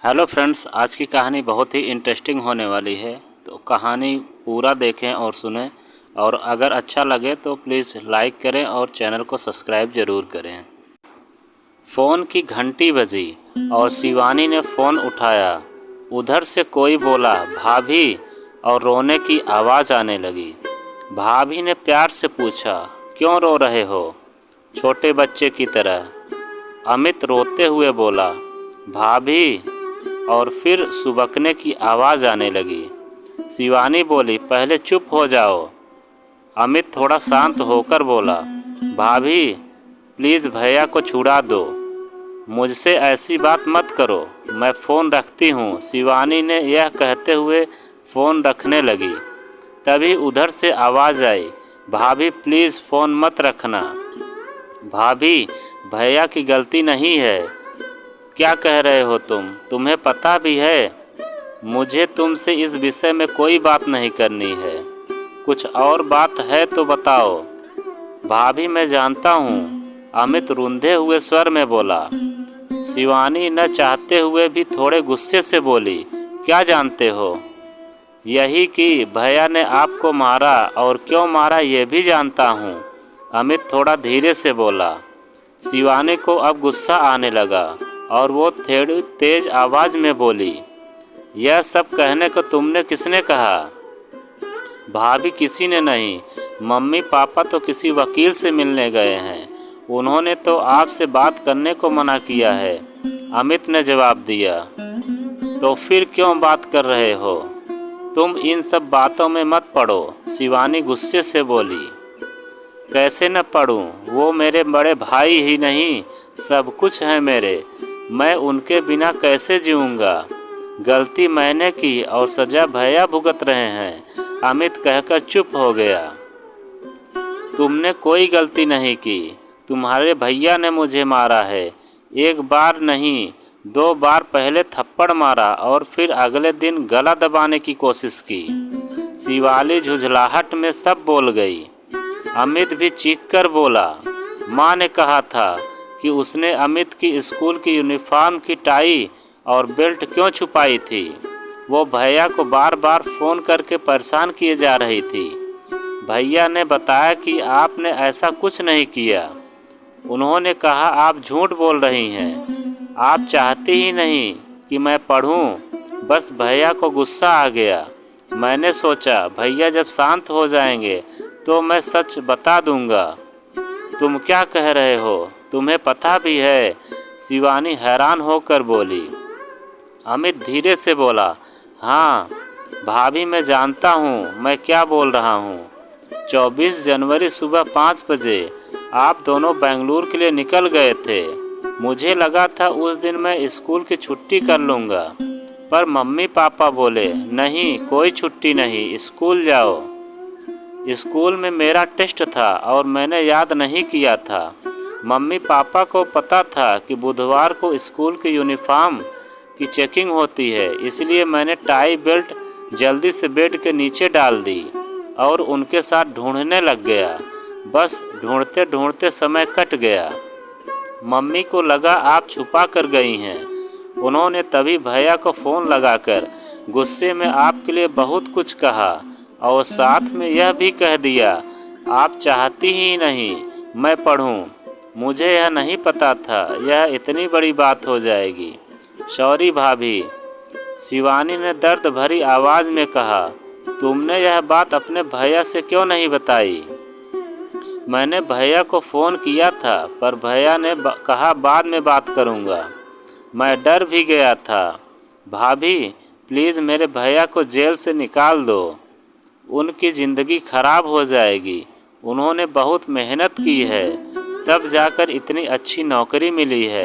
Hello friends, आज की कहानी बहुत ही इंटरेस्टिंग होने वाली है। तो कहानी पूरा देखें और सुनें, और अगर अच्छा लगे तो प्लीज़ लाइक करें और चैनल को सब्सक्राइब ज़रूर करें। फ़ोन की घंटी बजी और शिवानी ने फ़ोन उठाया। उधर से कोई बोला, भाभी, और रोने की आवाज़ आने लगी। भाभी ने प्यार से पूछा, क्यों रो रहे हो, छोटे बच्चे की तरह। अमित रोते हुए बोला, भाभी, और फिर सुबकने की आवाज़ आने लगी। शिवानी बोली, पहले चुप हो जाओ। अमित थोड़ा शांत होकर बोला, भाभी, प्लीज़ भैया को छुड़ा दो, मुझसे ऐसी बात मत करो, मैं फ़ोन रखती हूँ। शिवानी ने यह कहते हुए फ़ोन रखने लगी। तभी उधर से आवाज़ आई, भाभी प्लीज़ फ़ोन मत रखना। भाभी, भैया की गलती नहीं है। क्या कह रहे हो तुम्हें पता भी है मुझे तुमसे इस विषय में कोई बात नहीं करनी है। कुछ और बात है तो बताओ। भाभी, मैं जानता हूँ, अमित रूंधे हुए स्वर में बोला। शिवानी न चाहते हुए भी थोड़े गुस्से से बोली, क्या जानते हो? यही कि भैया ने आपको मारा, और क्यों मारा ये भी जानता हूँ। अमित थोड़ा धीरे से बोला। शिवानी को अब गुस्सा आने लगा और वो थोड़ी तेज आवाज़ में बोली, यह सब कहने को तुमने किसने कहा? भाभी, किसी ने नहीं। मम्मी पापा तो किसी वकील से मिलने गए हैं, उन्होंने तो आपसे बात करने को मना किया है, अमित ने जवाब दिया। तो फिर क्यों बात कर रहे हो? तुम इन सब बातों में मत पड़ो, शिवानी गुस्से से बोली। कैसे न पढ़ूं, वो मेरे बड़े भाई ही नहीं, सब कुछ है मेरे, मैं उनके बिना कैसे जीऊँगा? गलती मैंने की और सज़ा भैया भुगत रहे हैं, अमित कहकर चुप हो गया। तुमने कोई गलती नहीं की, तुम्हारे भैया ने मुझे मारा है। एक बार नहीं, 2 बार, पहले थप्पड़ मारा और फिर अगले दिन गला दबाने की कोशिश की। शिवाली झुंझलाहट में सब बोल गई। अमित भी चीखकर बोला, माँ ने कहा था कि उसने अमित की स्कूल की यूनिफॉर्म की टाई और बेल्ट क्यों छुपाई थी। वो भैया को बार बार फ़ोन करके परेशान किए जा रही थी। भैया ने बताया कि आपने ऐसा कुछ नहीं किया। उन्होंने कहा आप झूठ बोल रही हैं, आप चाहती ही नहीं कि मैं पढ़ूं। बस भैया को गुस्सा आ गया। मैंने सोचा भैया जब शांत हो जाएंगे तो मैं सच बता दूंगा। तुम क्या कह रहे हो, तुम्हें पता भी है? शिवानी हैरान होकर बोली। अमित धीरे से बोला, हाँ भाभी, मैं जानता हूँ मैं क्या बोल रहा हूँ। 24 जनवरी सुबह 5 बजे आप दोनों बेंगलुरु के लिए निकल गए थे। मुझे लगा था उस दिन मैं स्कूल की छुट्टी कर लूँगा, पर मम्मी पापा बोले, नहीं, कोई छुट्टी नहीं, स्कूल जाओ। स्कूल में मेरा टेस्ट था और मैंने याद नहीं किया था। मम्मी पापा को पता था कि बुधवार को स्कूल की यूनिफॉर्म की चेकिंग होती है, इसलिए मैंने टाई बेल्ट जल्दी से बेड के नीचे डाल दी और उनके साथ ढूंढने लग गया। बस ढूंढते ढूंढते समय कट गया। मम्मी को लगा आप छुपा कर गई हैं। उन्होंने तभी भैया को फ़ोन लगाकर गुस्से में आपके लिए बहुत कुछ कहा और साथ में यह भी कह दिया, आप चाहती ही नहीं मैं पढ़ूं। मुझे यह नहीं पता था यह इतनी बड़ी बात हो जाएगी। सॉरी भाभी, शिवानी ने दर्द भरी आवाज़ में कहा। तुमने यह बात अपने भैया से क्यों नहीं बताई? मैंने भैया को फ़ोन किया था, पर भैया ने कहा बाद में बात करूँगा। मैं डर भी गया था। भाभी, प्लीज़ मेरे भैया को जेल से निकाल दो, उनकी ज़िंदगी खराब हो जाएगी। उन्होंने बहुत मेहनत की है, तब जाकर इतनी अच्छी नौकरी मिली है।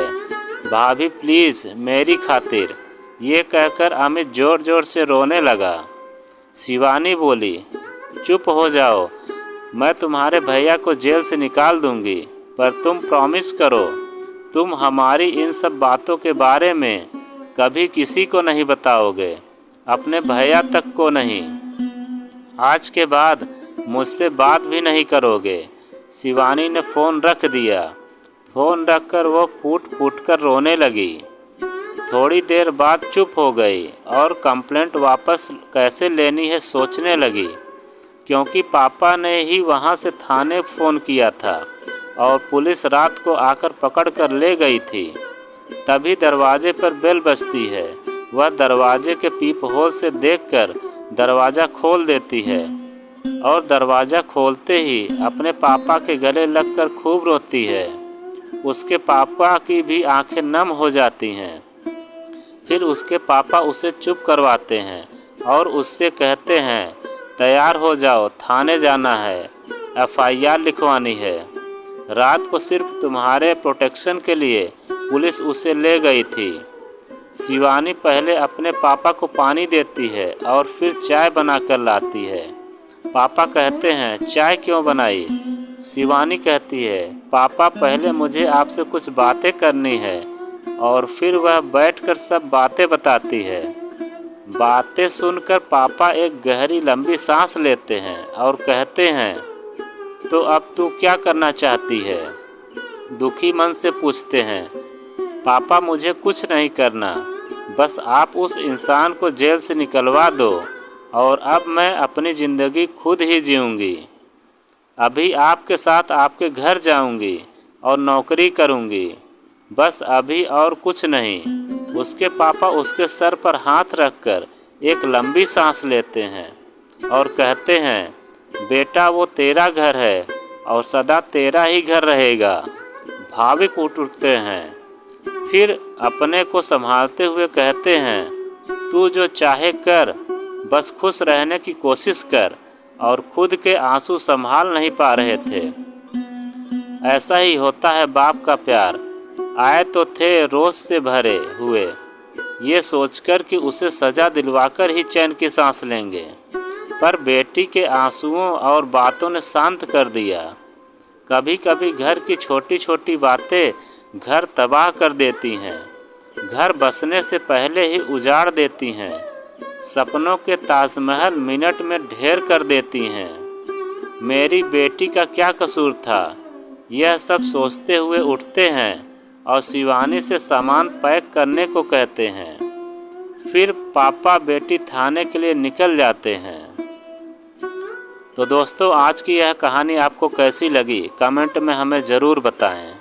भाभी प्लीज़ मेरी खातिर, ये कहकर अमित ज़ोर ज़ोर से रोने लगा। शिवानी बोली, चुप हो जाओ, मैं तुम्हारे भैया को जेल से निकाल दूंगी, पर तुम प्रॉमिस करो तुम हमारी इन सब बातों के बारे में कभी किसी को नहीं बताओगे, अपने भैया तक को नहीं। आज के बाद मुझसे बात भी नहीं करोगे। शिवानी ने फ़ोन रख दिया। फ़ोन रखकर वो फूट फूट कर रोने लगी। थोड़ी देर बाद चुप हो गई और कंप्लेंट वापस कैसे लेनी है सोचने लगी, क्योंकि पापा ने ही वहां से थाने फ़ोन किया था और पुलिस रात को आकर पकड़ कर ले गई थी। तभी दरवाजे पर बेल बजती है। वह दरवाजे के पीप होल से देखकर दरवाज़ा खोल देती है और दरवाज़ा खोलते ही अपने पापा के गले लगकर खूब रोती है। उसके पापा की भी आंखें नम हो जाती हैं। फिर उसके पापा उसे चुप करवाते हैं और उससे कहते हैं, तैयार हो जाओ, थाने जाना है, FIR लिखवानी है। रात को सिर्फ तुम्हारे प्रोटेक्शन के लिए पुलिस उसे ले गई थी। शिवानी पहले अपने पापा को पानी देती है और फिर चाय बनाकर लाती है। पापा कहते हैं, चाय क्यों बनाई? शिवानी कहती है, पापा पहले मुझे आपसे कुछ बातें करनी है। और फिर वह बैठकर सब बातें बताती है। बातें सुनकर पापा एक गहरी लंबी सांस लेते हैं और कहते हैं, तो अब तू क्या करना चाहती है? दुखी मन से पूछते हैं। पापा मुझे कुछ नहीं करना, बस आप उस इंसान को जेल से निकलवा दो और अब मैं अपनी ज़िंदगी खुद ही जीऊँगी। अभी आपके साथ आपके घर जाऊँगी और नौकरी करूँगी, बस अभी और कुछ नहीं। उसके पापा उसके सर पर हाथ रखकर एक लंबी सांस लेते हैं और कहते हैं, बेटा वो तेरा घर है और सदा तेरा ही घर रहेगा। भावुक उठते हैं। फिर अपने को संभालते हुए कहते हैं, तू जो चाहे कर, बस खुश रहने की कोशिश कर। और खुद के आंसू संभाल नहीं पा रहे थे। ऐसा ही होता है बाप का प्यार। आए तो थे रोष से भरे हुए, ये सोचकर कि उसे सज़ा दिलवाकर ही चैन की सांस लेंगे, पर बेटी के आंसुओं और बातों ने शांत कर दिया। कभी कभी घर की छोटी छोटी बातें घर तबाह कर देती हैं, घर बसने से पहले ही उजाड़ देती हैं, सपनों के ताजमहल मिनट में ढेर कर देती हैं। मेरी बेटी का क्या कसूर था? यह सब सोचते हुए उठते हैं और शिवानी से सामान पैक करने को कहते हैं। फिर पापा बेटी थाने के लिए निकल जाते हैं। तो दोस्तों, आज की यह कहानी आपको कैसी लगी कमेंट में हमें ज़रूर बताएं।